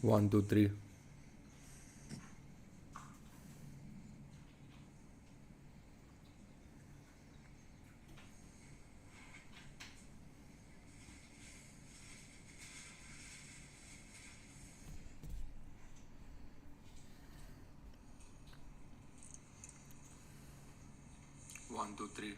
1, 2, 3. One, two, three.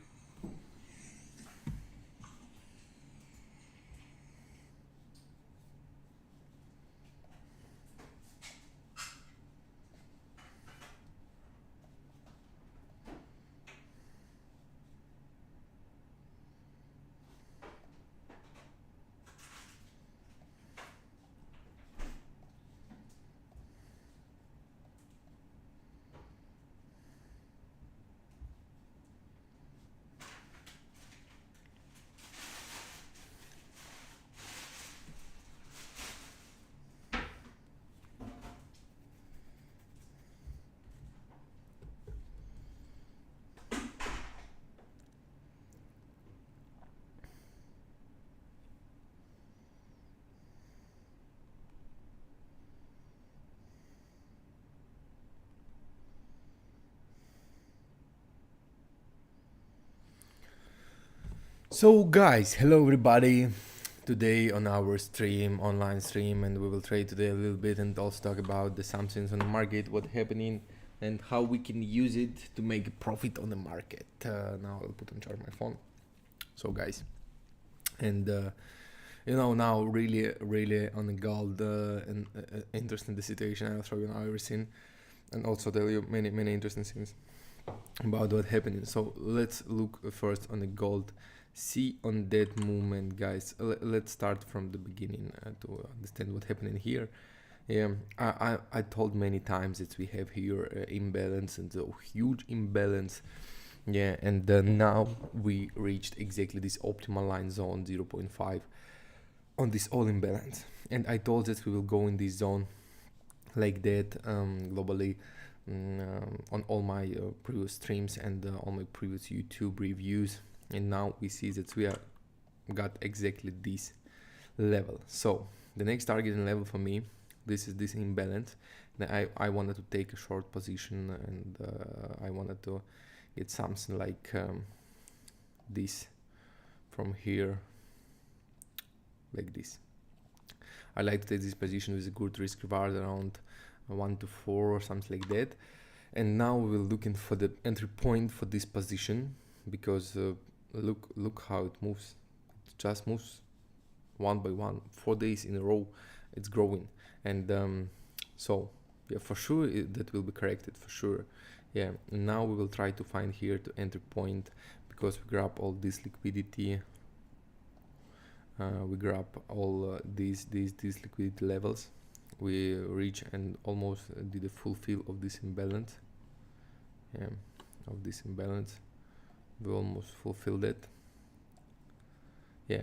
So guys, hello everybody. Today on our stream, online stream, and we will trade today a little bit and also talk about the somethings on the market, what's happening, and how we can use it to make a profit on the market. Now I'll put on charge my phone. So guys, and now really on the gold and interesting the situation. I'll show you now everything, and also tell you many interesting things about what happening. So let's look first on the gold. See on that movement, guys. Let's start from the beginning to understand what's happening here. I told many times that we have here imbalance, and a huge imbalance. And now we reached exactly this optimal line zone 0.5 on this all imbalance, and I told that we will go in this zone like that globally on all my previous streams and all my previous YouTube reviews. And now we see that we got exactly this level. So the next target and level for me, this is this imbalance. And I wanted to take a short position, and I wanted to get something like this from here, like this. I like to take this position with a good risk reward around 1 to 4 or something like that. And now we're looking for the entry point for this position, because look how it moves. It just moves one by one, 4 days in a row. It's growing, and so yeah, for sure that will be corrected for sure. And now we will try to find here to entry point, because we grab all this liquidity. We grab all these liquidity levels. We reach and almost did a fulfill of this imbalance. We almost fulfilled it.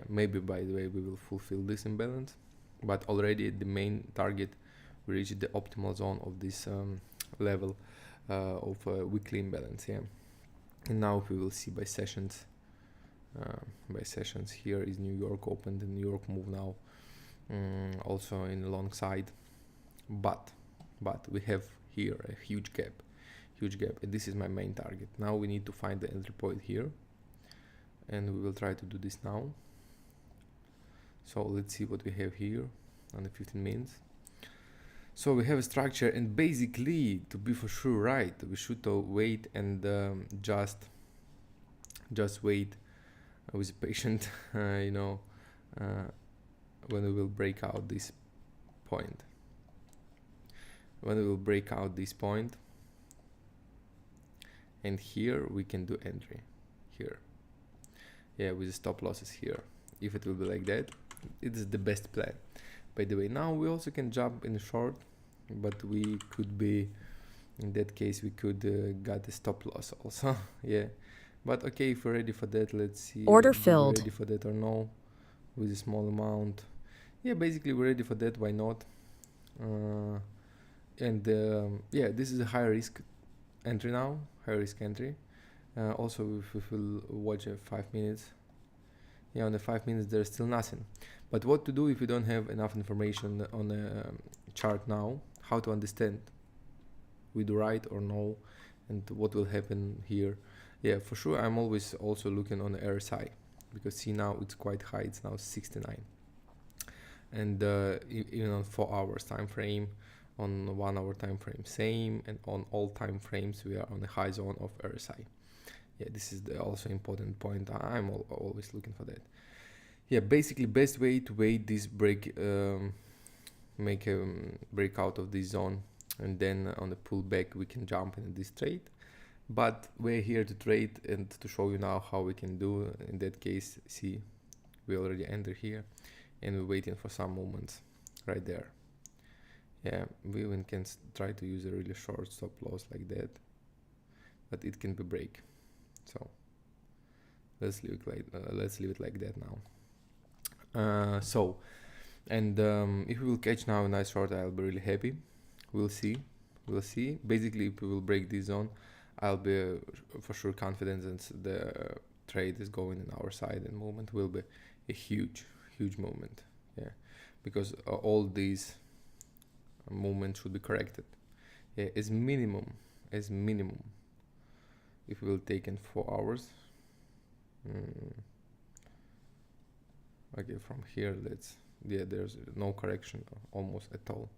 Maybe by the way we will fulfill this imbalance, but already the main target, we reached the optimal zone of this level of weekly imbalance. And now we will see by sessions. Here is New York open, the New York move now, also in the long side, but we have here a huge gap, and this is my main target. Now we need to find the entry point here, and we will try to do this now. So let's see what we have here on the 15 minutes. So we have a structure, and basically, to be for sure right, we should wait and just wait with patient when we will break out this point. And here we can do entry here, with the stop losses here. If it will be like that, it is the best plan. By the way, now we also can jump in short, but we could be, in that case we could get a stop loss also. But okay, if we're ready for that, let's see. Order filled. Ready for that or no, with a small amount. Basically we're ready for that, why not? This is a high risk entry now, also if we will watch 5 minutes, on the 5 minutes there's still nothing. But what to do if you don't have enough information on chart now, how to understand we do right or no, and what will happen here. Yeah, for sure, I'm always also looking on the RSI, because see now it's quite high, it's now 69. And even on 4 hours time frame, on 1 hour time frame, same, and on all time frames we are on the high zone of RSI. Yeah, this is the also important point. I'm always looking for that. Yeah, basically best way to wait this break, make a break out of this zone, and then on the pullback we can jump in this trade. But we're here to trade and to show you now how we can do. In that case, see, we already enter here, and we're waiting for some movements right there. Yeah, we even can try to use a really short stop loss like that, but it can be break. So let's leave it like that now. If we will catch now a nice short, I'll be really happy. We'll see. Basically, if we will break this zone, I'll be for sure confident that the trade is going in our side, and movement will be a huge movement. Yeah, because all these movements should be corrected. Yeah, as minimum, if we will take in 4 hours. Okay, from here there's no correction almost at all.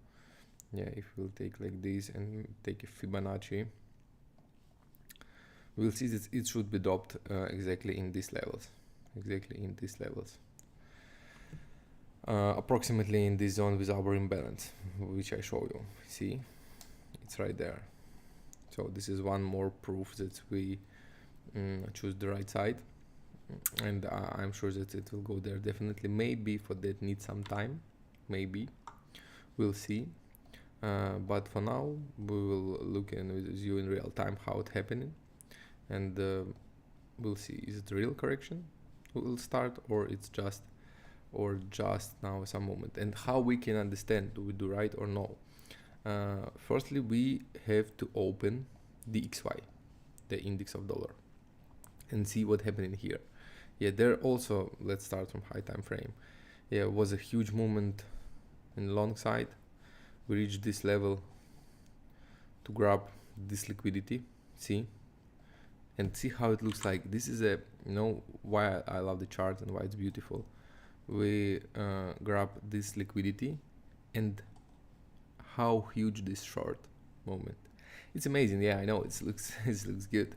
Yeah, if we'll take like this and take a Fibonacci, we'll see that it should be dropped exactly in these levels, approximately in this zone with our imbalance, which I show you. See, it's right there. So this is one more proof that we choose the right side, and I'm sure that it will go there definitely. Maybe for that need some time, maybe we'll see. But for now we will look in with you in real time how it happening, and we'll see, is it real correction will start, or it's just now some moment, and how we can understand do we do right or no. Firstly, we have to open the XY, the index of dollar, and see what happened in here. Yeah, there also, let's start from high time frame. Yeah, it was a huge movement in long side. We reached this level to grab this liquidity, see, and see how it looks like. This is why I love the chart and why it's beautiful. We grab this liquidity, and how huge this short moment. It's amazing. Yeah, I know it looks good.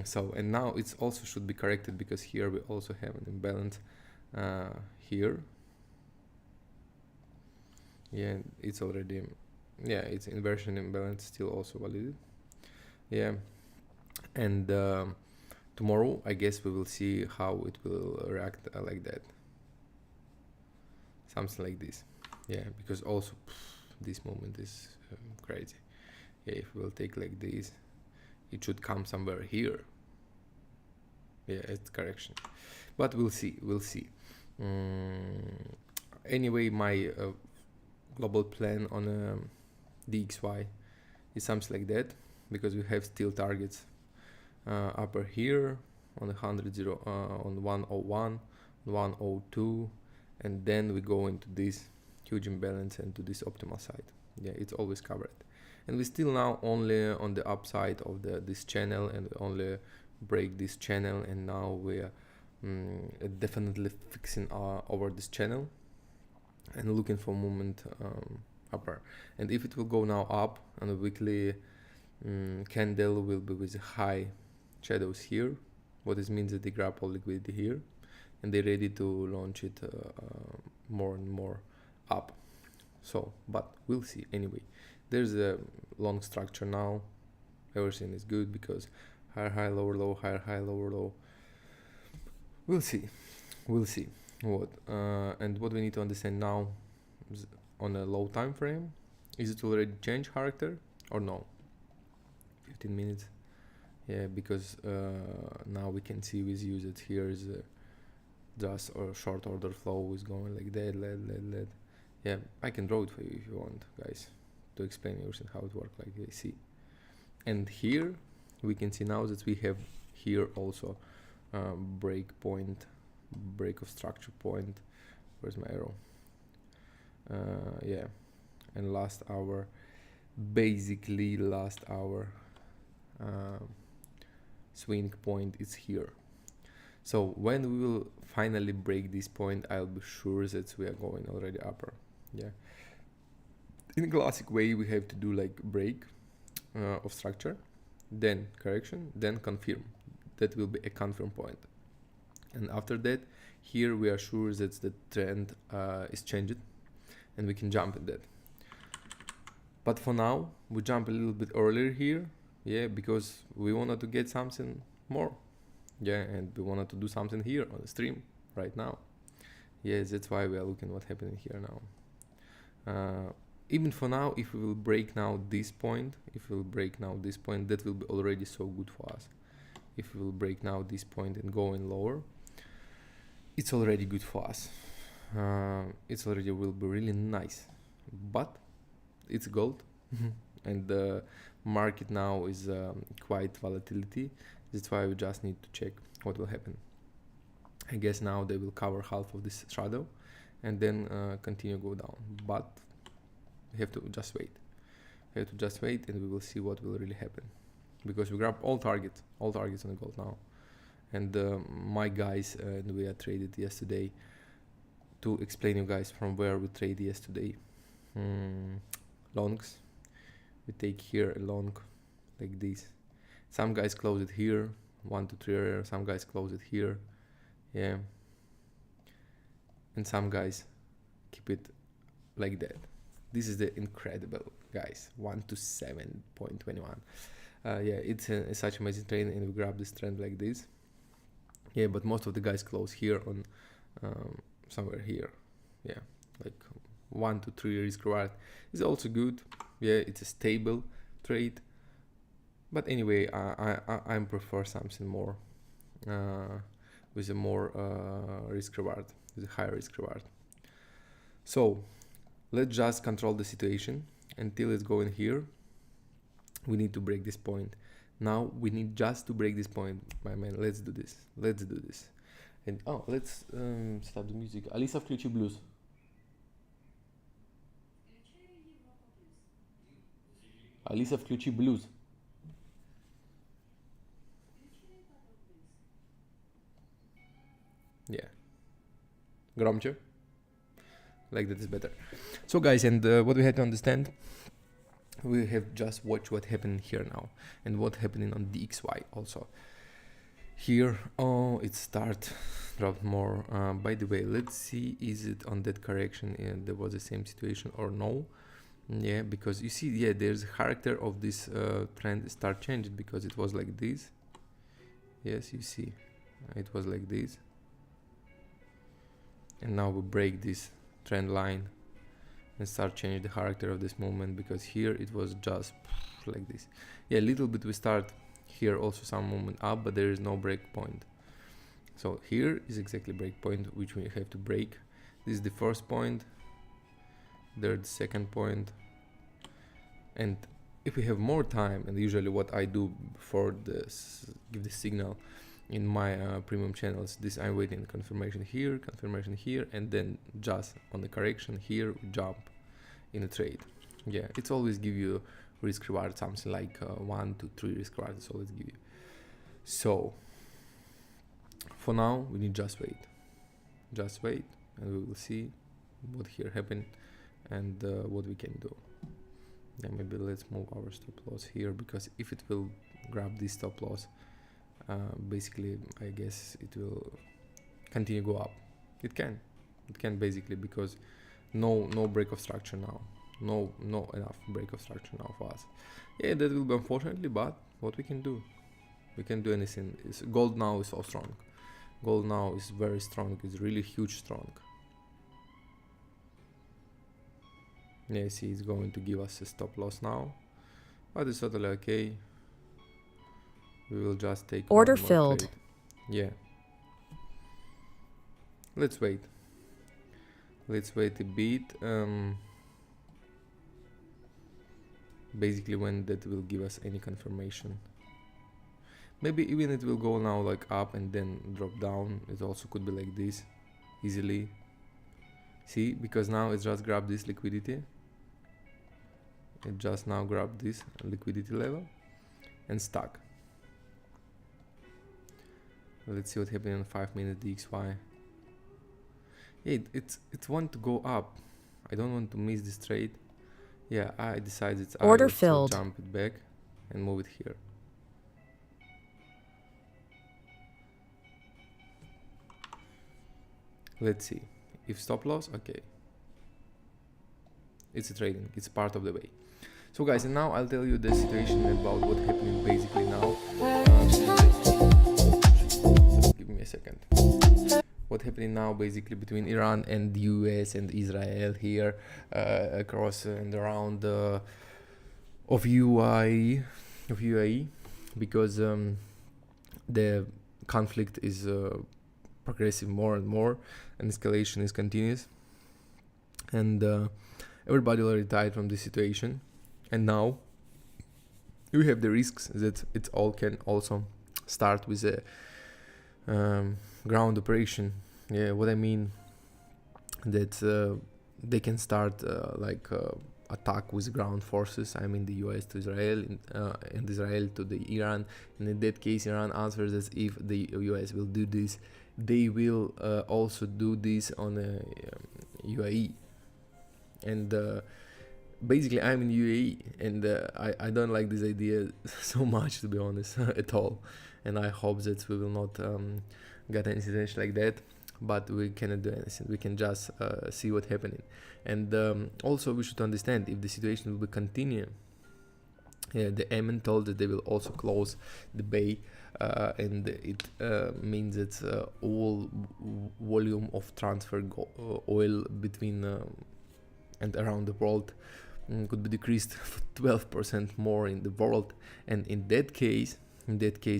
So, and now it's also should be corrected, because here we also have an imbalance here. Yeah, it's already, it's inversion imbalance still also valid. Yeah, and tomorrow I guess we will see how it will react like that, something like this. Yeah, because also this moment is crazy. Yeah, if we'll take like this, it should come somewhere here. Yeah, it's correction, but we'll see. Anyway, my global plan on DXY is something like that, because we have still targets upper here on the 100 on 101, 102, and then we go into this huge imbalance and to this optimal side. Yeah, it's always covered, and we still now only on the upside of this channel, and we only break this channel, and now we are definitely fixing over this channel and looking for movement upper. And if it will go now up on a weekly candle, will be with high shadows here, what this means that they grab all liquidity here, and they're ready to launch it more and more up. So, but we'll see. Anyway, there's a long structure now, everything is good, because higher high, lower low, higher high, lower low. We'll see what and what we need to understand now is on a low time frame, is it already changed character or no? 15 minutes. Yeah, because now we can see with you that here is just a short order flow is going like that, let. Yeah, I can draw it for you if you want, guys, to explain everything how it works like this. See, and here we can see now that we have here also break of structure point. Where's my arrow? Yeah, and last hour, basically last hour swing point is here. So when we will finally break this point, I'll be sure that we are going already upper. Yeah, in classic way we have to do like break of structure, then correction, then confirm. That will be a confirm point, and after that here we are sure that the trend is changed and we can jump at that. But for now we jump a little bit earlier here, yeah, because we wanted to get something more, yeah, and we wanted to do something here on the stream right now. Yeah, that's why we are looking what happening here now. Even for now, if we will break now this point, that will be already so good for us. If we will break now this point and go in lower, it's already good for us. It's already will be really nice, but it's gold and the market now is quite volatility. That's why we just need to check what will happen. I guess now they will cover half of this shadow and then continue go down, but we have to just wait. And we will see what will really happen, because we grab all targets on the gold now. And my guys and we are traded yesterday to explain you guys from where we trade yesterday. Longs, we take here a long like this. Some guys close it here, 1 to 3 area. Some guys close it here, yeah, and some guys keep it like that. This is the incredible, guys, 1 to 7.21. Yeah, it's such amazing trend, and we grab this trend like this. Yeah, but most of the guys close here on somewhere here. Yeah, like 1 to 3 risk reward is also good. Yeah, it's a stable trade. But anyway, I prefer something more with a more risk reward, with a higher risk reward. So let's just control the situation until it's going here. We need to break this point. Now we need just to break this point, my man. Let's do this. And let's stop the music. Alisa, включи blues. Alisa, включи blues. Yeah. Громче. Like that is better. So guys, and what we have to understand, we have just watched what happened here now and what happening on DXY also. Here, it dropped more. By the way, let's see, is it on that correction and there was the same situation or no? Yeah, because you see, yeah, there's a character of this trend start changing, because it was like this. Yes, you see, it was like this, and now we break this trend line and start changing the character of this movement, because here it was just like this. Yeah, a little bit we start here also some movement up, but there is no break point. So here is exactly break point which we have to break. This is the first point, there's the second point, and if we have more time, and usually what I do before this give the signal in my premium channels, this I'm waiting confirmation here, and then just on the correction here we jump in a trade. Yeah, it's always give you risk reward, something like 1 to 3 risk reward. It's always give you. So for now we need just wait, and we will see what here happen and what we can do. Yeah, maybe let's move our stop loss here, because if it will grab this stop loss, basically I guess it will continue go up. It can basically, because no break of structure now, no enough break of structure now for us. Yeah, that will be unfortunately, but what we can do anything. Gold now is so strong. Gold now is very strong. It's really huge strong. Yeah, see, it's going to give us a stop loss now, but it's totally okay. We will just take order filled trade. Yeah, let's wait a bit. Basically when that will give us any confirmation. Maybe even it will go now like up and then drop down. It also could be like this easily. See, because now it's just grab this liquidity It just now grabbed this liquidity level and stuck. Let's see what happened in 5 minutes DXY. It want to go up. I don't want to miss this trade. Yeah, I decided Order I would filled. jump it back and move it here. Let's see. If stop loss, okay. It's a trading, it's part of the way. So guys, and now I'll tell you the situation about what's happening basically now. Give me a second. What's happening now basically between Iran and the US and Israel here across and around of UAE, because the conflict is progressive more and more, and escalation is continuous, and everybody already died from this situation, and now we have the risks that it all can also start with a ground operation. Yeah, what I mean that they can start attack with ground forces. I mean the US to Israel and Israel to the Iran, and in that case Iran answers as if the US will do this, they will also do this on UAE. And basically I'm in UAE, and I don't like this idea so much, to be honest, at all, and I hope that we will not get any situation like that, but we cannot do anything. We can just see what's happening. And also we should understand, if the situation will continue, the Yemen told that they will also close the bay, and it means that all volume of transfer oil between and around the world could be decreased 12% more in the world. And in that case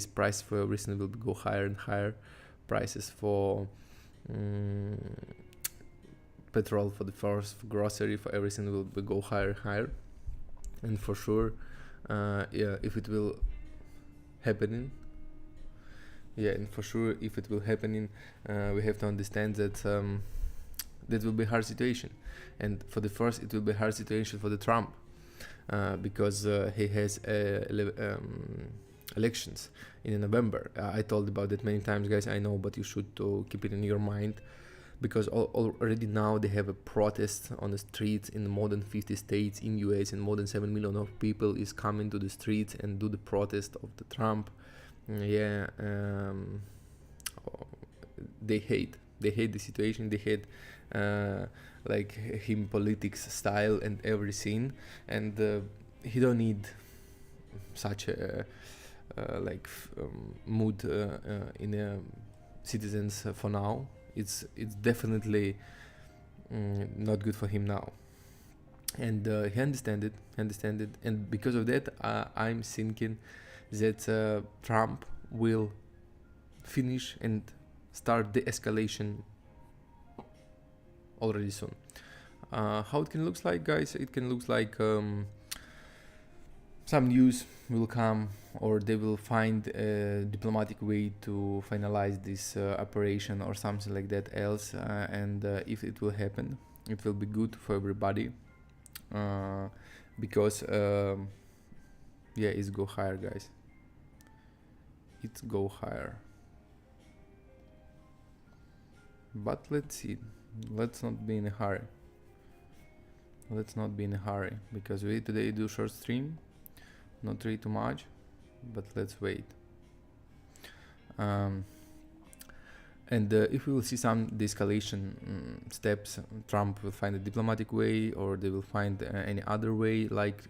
price for everything will go higher and higher. Prices for petrol, for the first, for grocery, for everything will go higher and higher. And for sure, if it will happening, we have to understand that that will be a hard situation. And for the first, it will be a hard situation for the Trump, because he has elections in November. I told about that many times, guys, I know, but you should keep it in your mind, because already now they have a protest on the streets in more than 50 states in US, and more than 7 million of people is coming to the streets and do the protest of the Trump. They hate the situation. They hate like him politics style and everything, and he don't need such a mood in citizens for now. It's definitely not good for him now, and he understand it, and because of that I'm thinking that Trump will finish and start the escalation already soon. How it can look like, guys? It can look like some news will come, or they will find a diplomatic way to finalize this operation or something like that else, and if it will happen, it will be good for everybody, because it's go higher, guys. It's go higher, but let's see. Let's not be in a hurry. Because we today do short stream, not really too much, but let's wait. And if we will see some de-escalation steps, Trump will find a diplomatic way, or they will find any other way, like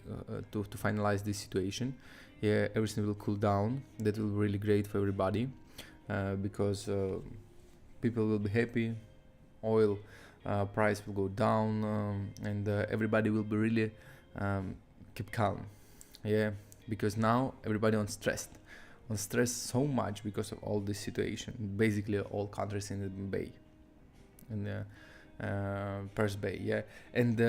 to finalize this situation. Everything will cool down. That will be really great for everybody, because people will be happy. Oil price will go down, and everybody will be really keep calm. Because now everybody on stress so much because of all this situation. Basically all countries in the bay, in the Persian Bay. And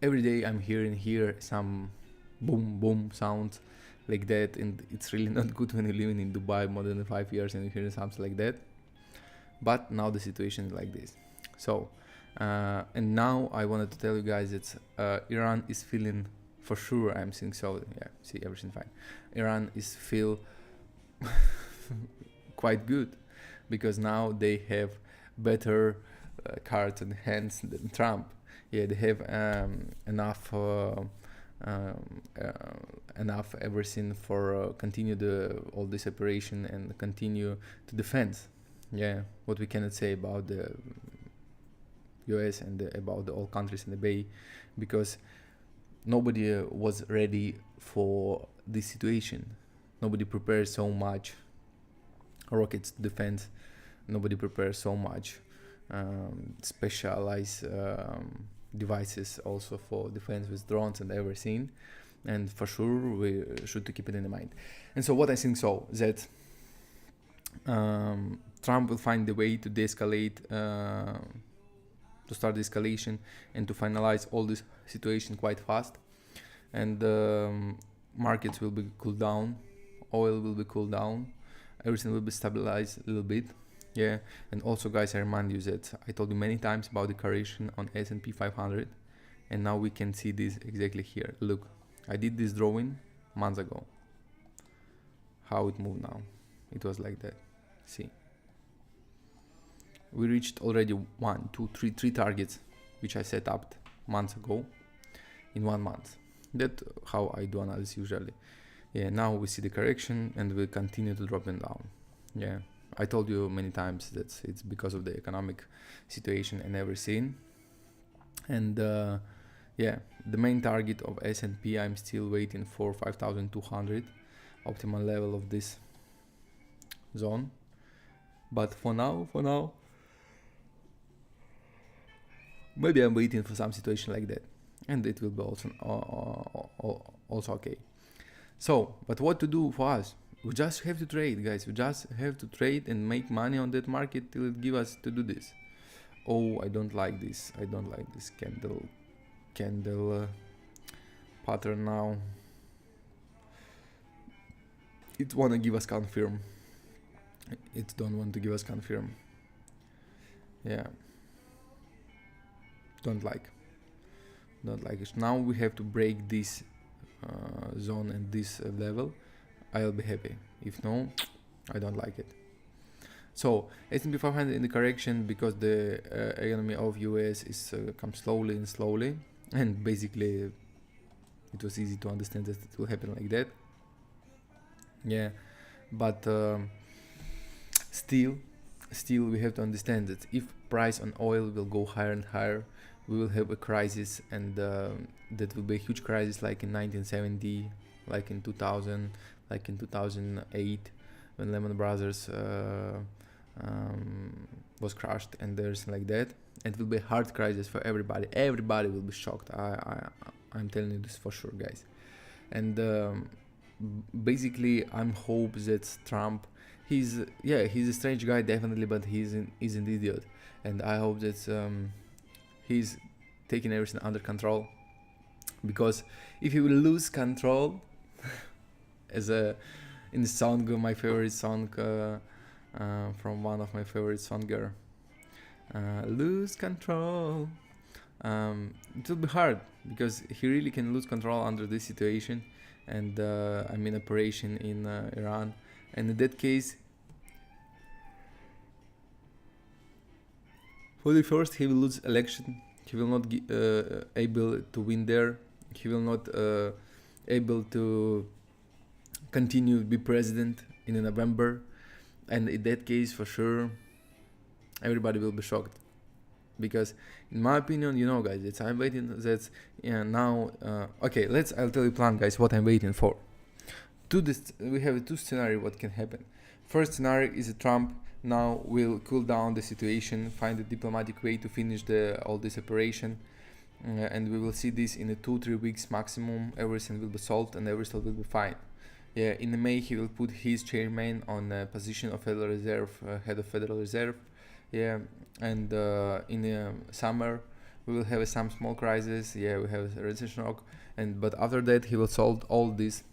every day I'm hearing here some boom sounds like that, and it's really not good when you're living in Dubai more than 5 years and you're hearing something like that. But now the situation is like this. So And now I wanted to tell you guys that Iran is feeling, for sure I'm seeing so, yeah, see everything fine. Iran is feel quite good because now they have better cards in hands than Trump. Yeah, they have enough enough everything for continue all this operation and continue to defend. Yeah, what we cannot say about the US and about all countries in the Bay, because nobody was ready for this situation. Nobody prepared so much rockets to defend. Nobody prepares so much specialized devices also for defense with drones and everything. And for sure we should to keep it in mind. And so what I think so that Trump will find the way to de-escalate, to start the escalation and to finalize all this situation quite fast. And markets will be cooled down, oil will be cooled down, everything will be stabilized a little bit. Yeah, and also guys, I remind you that I told you many times about the correction on S&P 500, and now we can see this exactly here. Look, I did this drawing months ago. How it moved now? It was like that. See, we reached already 1, 2, 3 targets which I set up months ago in 1 month. That's how I do analysis usually. Yeah, now we see the correction and we continue to drop them down. Yeah, I told you many times that it's because of the economic situation and everything. And yeah, the main target of S&P, I'm still waiting for 5,200 optimal level of this zone. But for now, maybe I'm waiting for some situation like that, and it will be also okay. So, but what to do for us? We just have to trade, guys. We just have to trade and make money on that market till it give us to do this. Oh, I don't like this. I don't like this candle pattern now. It wanna give us confirm. It don't want to give us confirm. Yeah. Don't like it. Now we have to break this zone and this level. I'll be happy. If no, I don't like it. So S&P 500 in the correction because the economy of US is come slowly, and basically it was easy to understand that it will happen like that. Yeah, but still we have to understand that if price on oil will go higher and higher, we will have a crisis, and that will be a huge crisis like in 1970, like in 2000, like in 2008 when Lehman Brothers was crushed, and there's like that. It will be a hard crisis for everybody. Everybody will be shocked. I'm telling you this for sure, guys. And basically I'm hope that Trump, he's a strange guy definitely, but he's an idiot, and I hope that he's taking everything under control, because if he will lose control as in the song, my favorite song from one of my favorite songer, lose control, it will be hard because he really can lose control under this situation. And I'm in operation in Iran, and in that case, for the first, he will lose election. He will not able to win there. He will not able to continue to be president in November, and in that case, for sure, everybody will be shocked. Because in my opinion, you know, guys, I'm waiting that now okay, I'll tell you plan, guys, what I'm waiting for. We have two scenarios what can happen. First scenario is that Trump now will cool down the situation, find a diplomatic way to finish all this operation, and we will see this in 2-3 weeks maximum. Everything will be solved and everything will be fine. Yeah, in May he will put his chairman on a position of Federal Reserve, head of Federal Reserve. Yeah, and in the summer we will have some small crisis. Yeah, we have a recession shock, but after that he will solve all this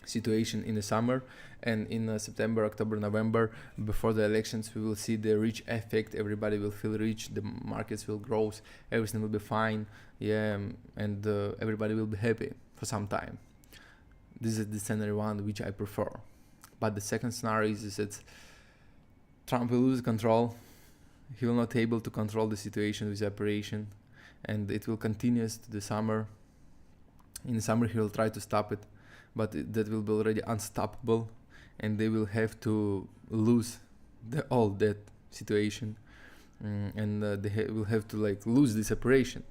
situation in the summer, and in September, October, November, before the elections, we will see the rich effect. Everybody will feel rich, the markets will grow, everything will be fine, yeah, and everybody will be happy for some time. This is the scenario one which I prefer. But the second scenario is that Trump will lose control. He will not be able to control the situation with the operation, and it will continue to the summer. In the summer he will try to stop it, but that will be already unstoppable, and they will have to lose all that situation, and they will have to lose this operation,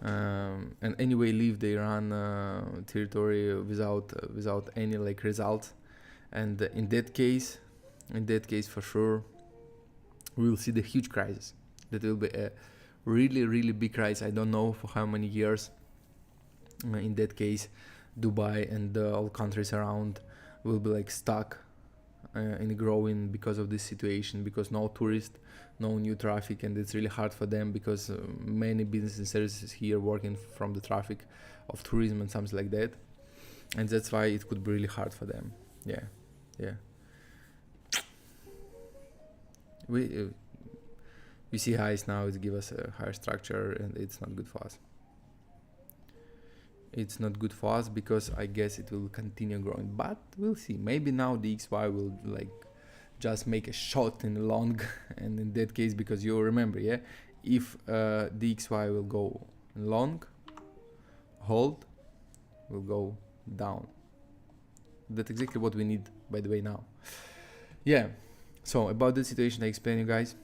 and anyway leave the Iran territory without any results. And in that case for sure we will see the huge crisis. That will be a really big crisis. I don't know for how many years. In that case, Dubai and all countries around will be stuck in growing because of this situation, because no tourists, no new traffic, and it's really hard for them because many business and services here working from the traffic of tourism and something like that, and that's why it could be really hard for them. Yeah. We see highs now. It gives us a higher structure, and it's not good for us. It's not good for us because I guess it will continue growing, but we'll see. Maybe now the XY will just make a shot in the long, and in that case, because you remember, yeah, if the XY will go long, hold, will go down. That's exactly what we need, by the way, now. Yeah. So about the situation I explained you guys,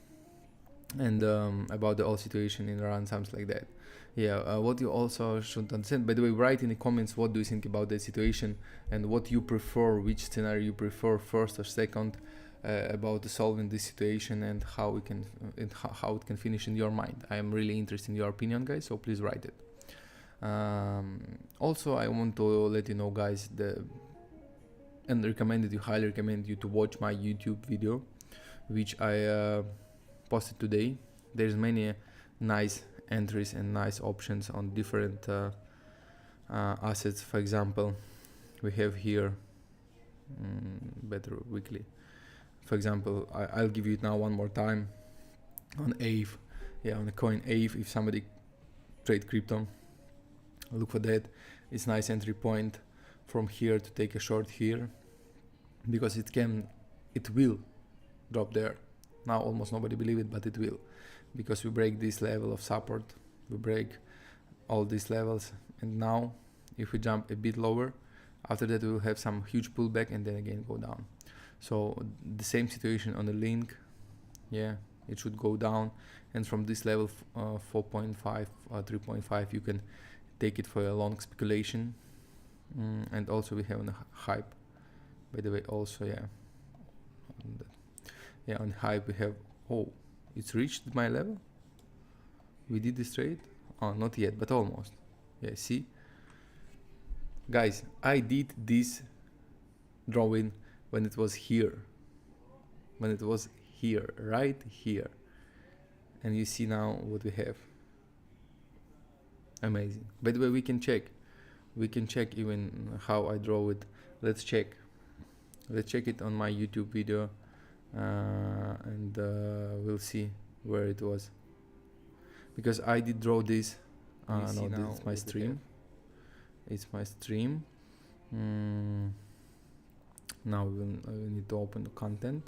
and about the whole situation in Iran, something like that. Yeah, what you also should understand, by the way, write in the comments what do you think about the situation and what you prefer, which scenario you prefer, first or second, about solving this situation, and how we can how it can finish in your mind. I am really interested in your opinion, guys, so please write it. Also, I want to let you know, guys, and highly recommend you to watch my YouTube video, which I posted today. There's many nice entries and nice options on different assets. For example, we have here better weekly. For example, I'll give you it now one more time on AVE. Yeah, on the coin AVE. If somebody trade crypto, look for that. It's nice entry point from here to take a short here, because it will drop there. Now almost nobody believe it, but it will, because we break this level of support, we break all these levels, and now if we jump a bit lower, after that we will have some huge pullback and then again go down. So the same situation on the link, yeah, it should go down, and from this level 4.5 3.5 you can take it for a long speculation. And also we have on the hype, by the way, also, on hype we have, it's reached my level. We did this trade, not yet, but almost. Yeah, see guys, I did this drawing when it was here, right here, and you see now what we have. Amazing. By the way, we can check even how I draw it. Let's check it on my YouTube video, and we'll see where it was, because I did draw this. No, this is my stream. It's my stream. Now we need to open the content.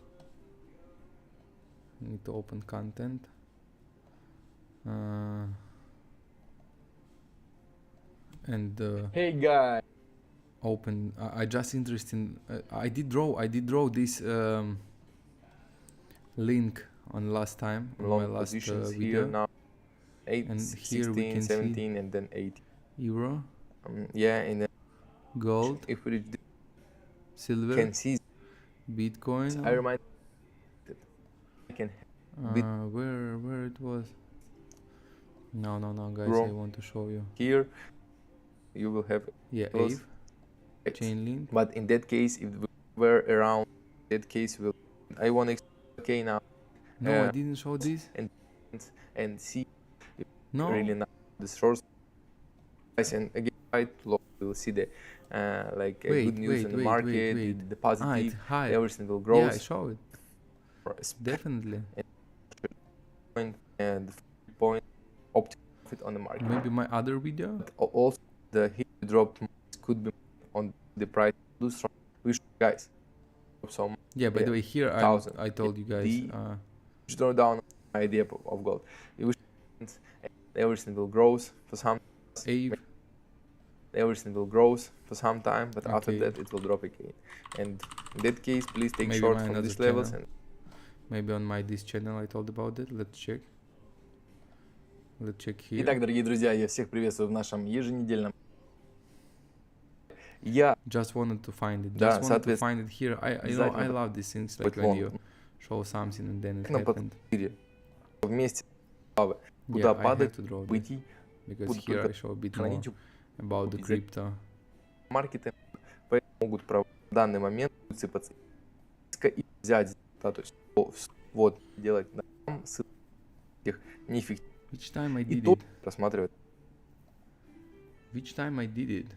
And hey guys, open. I just interested in. I did draw this link on last time on my last video. Here now 8, and 16, here we can 17, and then 8 euro. Yeah, in the gold. If we silver. Can see Bitcoin. I remind. I can. Where it was? No, guys. Wrong. I want to show you. Here, you will have AVE, Chainlink. But in that case, if we were around that case, I want to. Okay, now. No, I didn't show this. And see. No. Really not the source. And again. right low, you will see the like Wait, good news wait, in the wait, market, wait. the It's positive, high. everything will grow. Yeah, I show it. Definitely. Point and the point optimal profit on the market. Maybe my other video. But also the hit dropped could be on the price lose from we should guys so much. Yeah, by the way, here 1,000. I told you guys. The just draw down my idea of gold. It was everything will grow for some Ave. everything will grow for some time, but after Okay. that it will drop again. And in that case, please take Maybe short my from another these levels channel. and Maybe on my this channel I told about it. Let's check. Let's check here. Итак, дорогие друзья, я всех приветствую в нашем еженедельном. Я Just wanted to find it. Да, Just wanted to соответственно, find it here. I обязательно love these things like быть when вон you show something and then it на happened. подпире вместе куда Yeah, I падать, have to draw this выйти, because будут here I только show a bit more хранить about the купить за crypto. маркеты, поэтому могут в данный момент сыпаться и взять, да, то есть вот делать там ссылки неэффективно. Which time I И did тут it? просматривать. Which time I did it?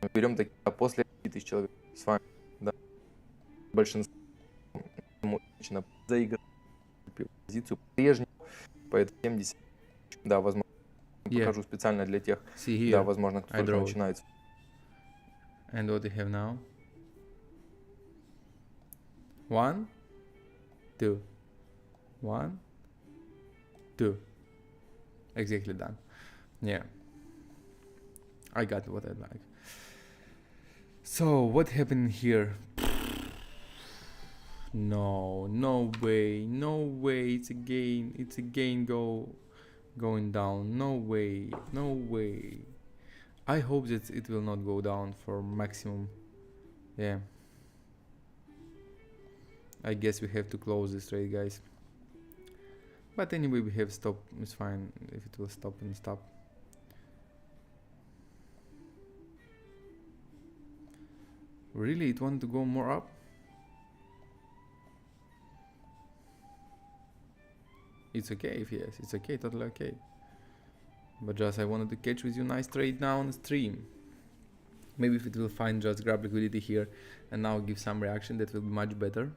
Мы берем такие, а после 5000 человек с вами, да, большинство лично заиграть позицию прежнюю, поэтому 70, да, возможно, Yeah. покажу специально для тех, See here. да, возможно, кто I только draw it. начинает. And what do you have now? 1, 2, 1, 2. Exactly done. Yeah. I got what I like. So what happened here? No, no way, no way. It's again going down. No way, no way. I hope that it will not go down for maximum. Yeah. I guess we have to close this trade, guys. But anyway, we have stop. It's fine if it will stop and stop. Really, it wanted to go more up? It's okay if yes, it's okay, totally okay. But just I wanted to catch with you nice trade now on the stream. Maybe if it will find just grab liquidity here and now give some reaction, that will be much better.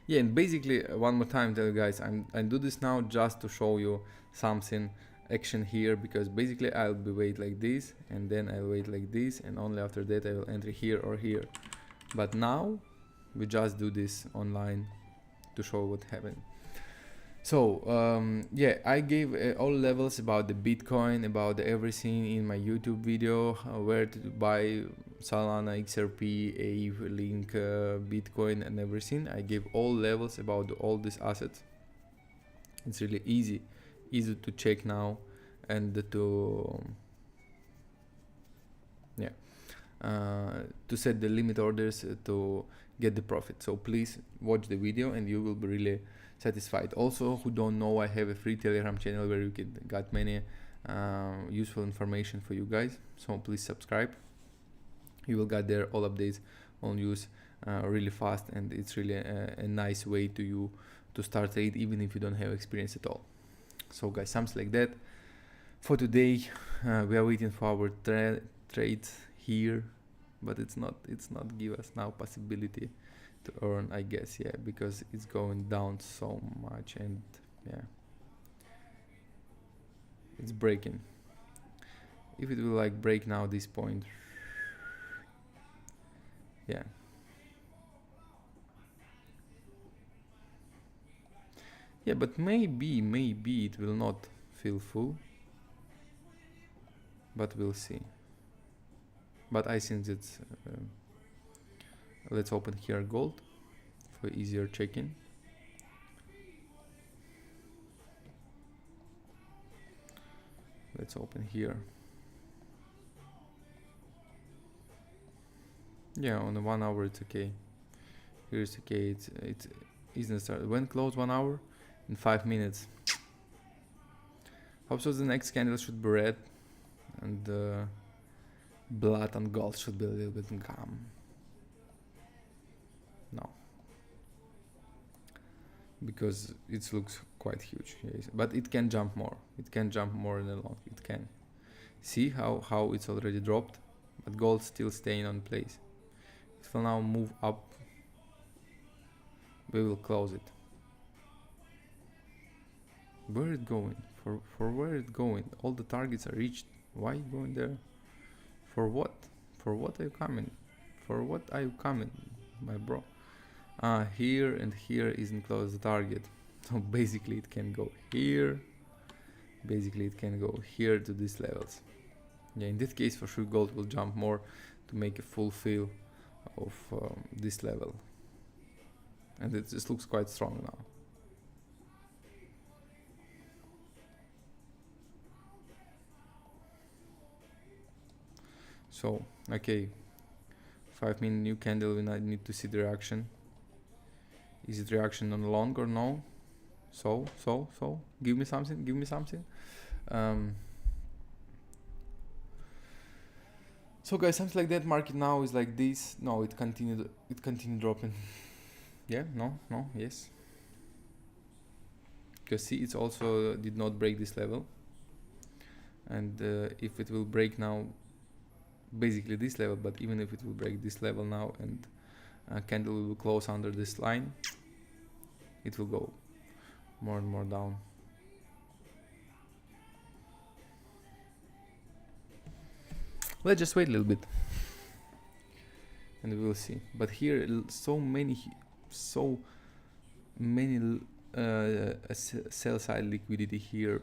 Yeah, and basically one more time tell you guys, I do this now just to show you something action here, because basically I'll be wait like this and then I'll wait like this and only after that I will enter here or here. But now we just do this online to show what happened. So yeah, I gave all levels about the Bitcoin, about everything in my YouTube video, where to buy Solana, XRP, Aave, Link, Bitcoin and everything. I gave all levels about all these assets. It's really easy to check now and to set the limit orders to get the profit. So please watch the video and you will be really satisfied. Also, who don't know, I have a free Telegram channel where you can get many useful information for you guys. So please subscribe. You will get there all updates on news really fast, and it's really a nice way to you to start trade even if you don't have experience at all. So guys, something like that for today. We are waiting for our trades here, but it's not give us now possibility to earn, I guess. Yeah, because it's going down so much, and yeah, it's breaking. If it will like break now this point, yeah, yeah, but maybe it will not feel full, but we'll see. But I think it's let's open here gold for easier checking. Let's open here. Yeah, on the 1 hour it's okay. Here's okay. It's isn't started. When close 1 hour in 5 minutes. Hope so. The next candle should be red, and blood and gold should be a little bit gum. No, because it looks quite huge. Yes. But it can jump more. It can jump more in the long. It can. See how it's already dropped, but gold still staying on place. It will now move up. We will close it. Where it going? For where it going? All the targets are reached. Why you going there? For what? For what are you coming? For what are you coming, my bro? Here and here isn't close the target. So basically it can go here. Basically it can go here to these levels. Yeah, in this case for sure gold will jump more to make a full fill of this level. And it just looks quite strong now. So, okay, 5-minute new candle, we need to see the reaction. Is it reaction on long or no? So, give me something. So guys, something like that. Market now is like this. No, it continued dropping. Yeah, no, yes. Because see, it's also did not break this level. And if it will break now, basically this level, but even if it will break this level now and candle will close under this line, it will go more and more down. Let's just wait a little bit and we will see. But here so many sell side liquidity here.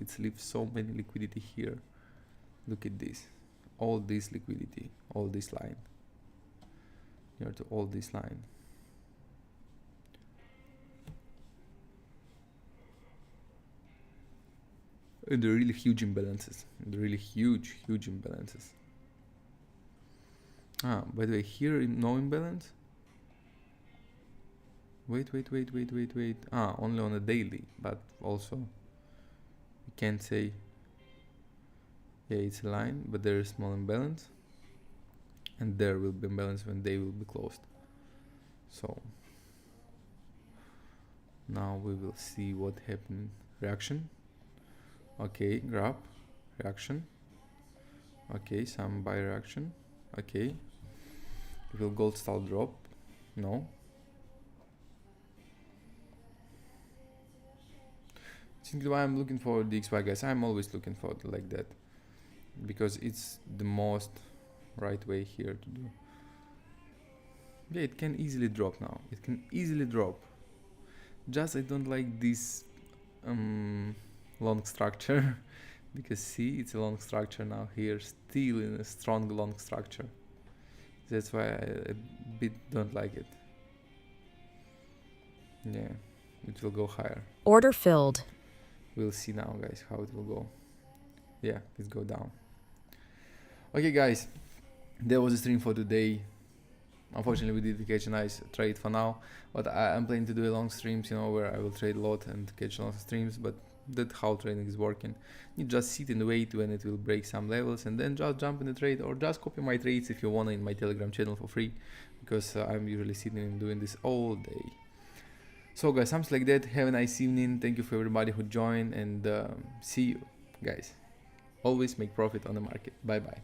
It's leaves so many liquidity here. Look at this, all this liquidity, all this line, here to all this line. And the really huge imbalances, By the way, here in no imbalance. Wait. Only on a daily, but also we can't say. Yeah, it's a line, but there is small imbalance, and there will be imbalance when they will be closed. So now we will see what happened. Reaction. Okay, grab, reaction. Okay, some buy reaction. Okay, will gold stall drop? No. Simply why I'm looking for the XY, guys. I'm always looking for it like that because it's the most right way here to do. Yeah, it can easily drop now. It can easily drop. Just I don't like this long structure because see, it's a long structure now here, still in a strong long structure. That's why I a bit don't like it. Yeah, it will go higher. Order filled. We'll see now, guys, how it will go. Yeah, let's go down. Okay, guys, that was the stream for today. Unfortunately, we did catch a nice trade for now, but I'm planning to do a long streams, you know, where I will trade a lot and catch long streams, but that's how trading is working. You just sit and wait when it will break some levels and then just jump in the trade, or just copy my trades if you want in my Telegram channel for free, because I'm usually sitting and doing this all day. So guys, something like that. Have a nice evening. Thank you for everybody who joined, and see you guys. Always make profit on the market. Bye bye.